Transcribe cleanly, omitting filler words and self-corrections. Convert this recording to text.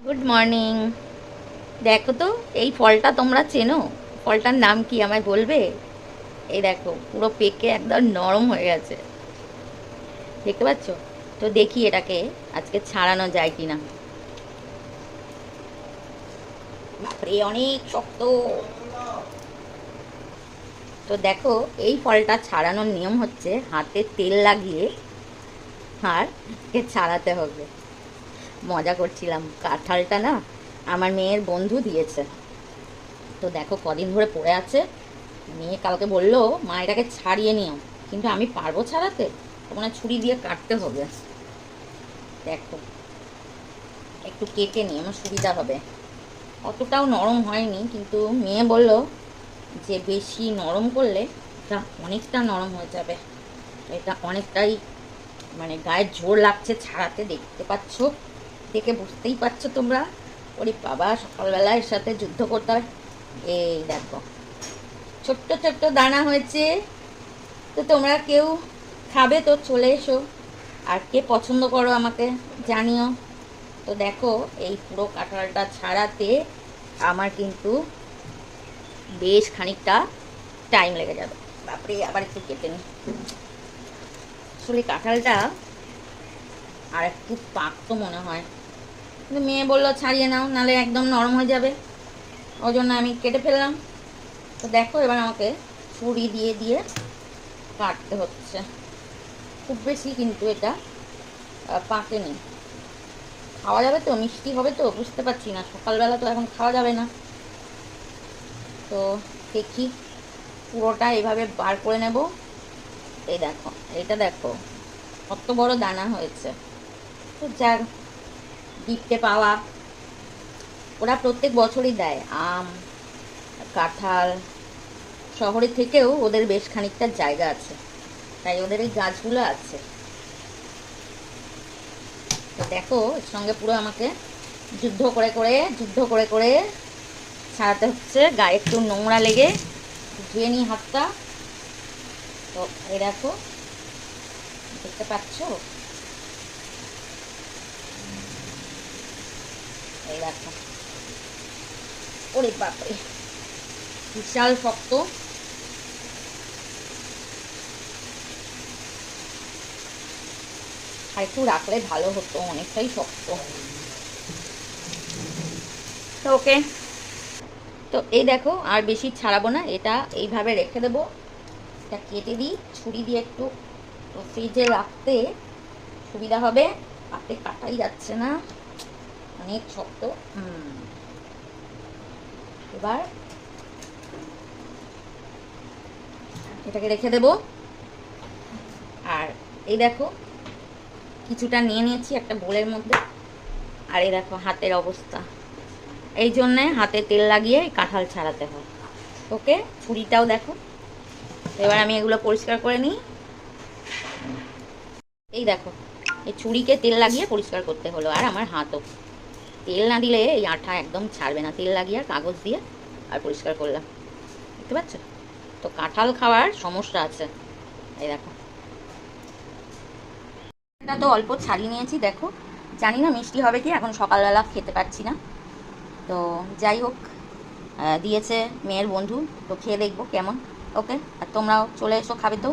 Good morning. দেখো তো, এই ফলটা তোমরা চেনো? ফলটার নাম কি আমায় বলবে? এই দেখো, পুরো পেকে একদম নরম হয়ে গেছে, দেখতে পাচ্ছ? তো দেখি এটাকে আজকে ছাড়ানো যায় কিনা। বাপরে, অনেক শক্ত। তো দেখো, এই ফলটা ছাড়ানোর নিয়ম হচ্ছে হাতে তেল লাগিয়ে আর একে ছাড়াতে হবে। মজা করছিলাম, কাঁঠালটা না আমার মেয়ের বন্ধু দিয়েছে। তো দেখো কদিন ধরে পড়ে আছে। মেয়ে কালকে বললো, মা এটাকে ছাড়িয়ে নিও, কিন্তু আমি পারবো ছাড়াতে? তো মানে ছুরি দিয়ে কাটতে হবে। দেখো, একটু কেটে নিই, আমার সুবিধা হবে। অতটাও নরম হয়নি, কিন্তু মেয়ে বলল যে বেশি নরম করলে এটা অনেকটা নরম হয়ে যাবে। এটা অনেকটাই মানে গায়ে জোর লাগছে ছাড়াতে, দেখতে পাচ্ছ, দেখে বুঝতেই পারছো তোমরা। ওরে বাবা, সকালবেলা এর সাথে যুদ্ধ করতে হবে। এই দেখো, ছোট্ট ছোট্ট দানা হয়েছে। তো তোমরা কেউ খাবে তো চলে এসো, আর কে পছন্দ করো আমাকে জানিও। তো দেখো, এই পুরো কাঁঠালটা ছাড়াতে আমার কিন্তু বেশ খানিকটা টাইম লেগে যাবে। বাপরে, আবার একটু কেটে নিই। আসলে কাঁঠালটা আর একটু পাকতো মনে হয়, কিন্তু মেয়ে বললো ছাড়িয়ে নাও, নাহলে একদম নরম হয়ে যাবে। ওই জন্য আমি কেটে ফেললাম। তো দেখো, এবার আমাকে ছুরি দিয়ে দিয়ে কাটতে হচ্ছে। খুব বেশি কিন্তু এটা পাকেনি। খাওয়া যাবে তো? মিষ্টি হবে তো? বুঝতে পারছি না, সকালবেলা তো এখন খাওয়া যাবে না। তো দেখি, পুরোটা এভাবে বার করে নেব। এই দেখো, এটা দেখো কত বড় দানা হয়েছে। তো যার গিফটে পাওয়া, ওরা প্রত্যেক বছরই দেয় আম, কাঁঠাল। শহরের থেকেও ওদের বেশ খানিকটা জায়গা আছে, তাই ওদের এই গাছগুলো আছে। তো দেখো, এর সঙ্গে পুরো আমাকে যুদ্ধ করে ছাড়াতে হচ্ছে। গায়ে একটু নোংরা লেগে, ধুয়ে নিই হাতটা। তো এই দেখো, দেখতে পাচ্ছ? এই দেখো, ওরে বাপরে, বিশাল শক্ত। আর একটু রাখলে ভালো হতো, অনেকটাই শক্ত। তো ওকে, তো এই দেখো, আর বেশি ছাড়াবো না, এটা এইভাবে রেখে দেবো। এটা কেটে দিই ছুরি দিয়ে একটু, তো ফ্রিজে রাখতে সুবিধা হবে। হাতে কাটাই যাচ্ছে না, অনেক শক্ত। এবার এটাকে রেখে দেব। আর এই দেখো, কিছুটা নিয়ে নিয়েছি একটা বোলের মধ্যে। আর এই দেখো হাতের অবস্থা, এই জন্যে হাতে তেল লাগিয়ে কাঁঠাল ছাড়াতে হয়। ওকে, ছুরিটাও দেখো। এবার আমি এগুলো পরিষ্কার করে নিই। এই দেখো, এই ছুরিকে তেল লাগিয়ে পরিষ্কার করতে হলো। আর আমার হাতও, তেল না দিলে এই আঠা একদম ছাড়বে না। তেল লাগিয়ে আর কাগজ দিয়ে আর পরিষ্কার করলাম, দেখতে পাচ্ছ? তো কাঁঠাল খাওয়ার সমস্যা আছে। এই দেখো, এটা তো অল্প ছাড়িয়ে নিয়েছি। দেখো, জানি না মিষ্টি হবে কি, এখন সকালবেলা খেতে পারছি না। তো যাই হোক, দিয়েছে মেয়ের বন্ধু, তো খেয়ে দেখবো কেমন। ওকে, আর তোমরাও চলে এসো, খাবে তো?